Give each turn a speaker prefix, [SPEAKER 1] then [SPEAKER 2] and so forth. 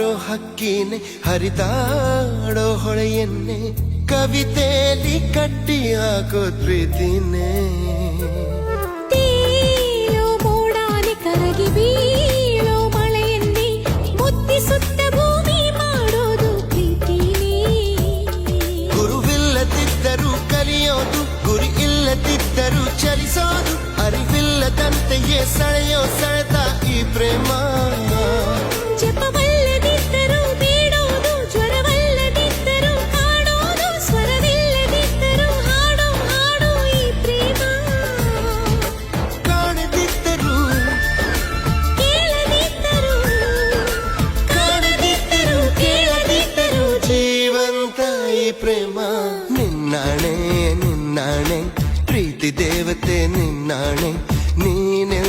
[SPEAKER 1] ಹಾರೋ ಹಕ್ಕಿನೆ ಹರಿದಾಡೋ ಹೊಳೆಯನ್ನೇ ಕವಿತೆಯಲ್ಲಿ ಕಟ್ಟಿ ಹಾಕೋ ಪ್ರೀತಿನೇ
[SPEAKER 2] ತೇಲೋ ಮೋಡಾನೆ ಕರಗಿ ಬೀಳೋ ಮಳೆಯನ್ನೇ ಮುತ್ತಿಸುತ್ತ ಭೂಮಿ ಮಾಡೋದು ಪ್ರೀತಿನೇ
[SPEAKER 1] ಗುರುವಿಲ್ಲದಿದ್ದರೂ ಕಲಿಯೋದು ಗುರಿ ಇಲ್ಲದಿದ್ದರೂ ಚಲಿಸೋದು ಅರಿವಿಲ್ಲದಂತೆಯೇ ಸೆಳೆಯೋ ಸೆಳೆತ ಈ ಪ್ರೇಮ
[SPEAKER 2] ಜಪವಲ್ಲದಿದ್ದರೂ ಬೇಡೋದು ಜ್ವರವಲ್ಲದಿದ್ದರೂ ಕಾಡೋದು ಸ್ವರವಿಲ್ಲದಿದ್ದರೂ ಹಾಡೋ ಹಾಡೋ ಈ ಪ್ರೇಮ
[SPEAKER 1] ಕಾಣದಿದ್ದರೂ
[SPEAKER 2] ಕೇಳದಿದ್ದರೂ
[SPEAKER 1] ಕಾಣದಿದ್ದರೂ ಕೇಳದಿದ್ದರೂ ಜೀವಂತ ಈ ಪ್ರೇಮ ನಿನ್ನಾಣೆ ನಿನ್ನಾಣೆ ಪ್ರೀತಿ ದೇವತೆ ನಿನ್ನಾಣೆ ನೀನೆ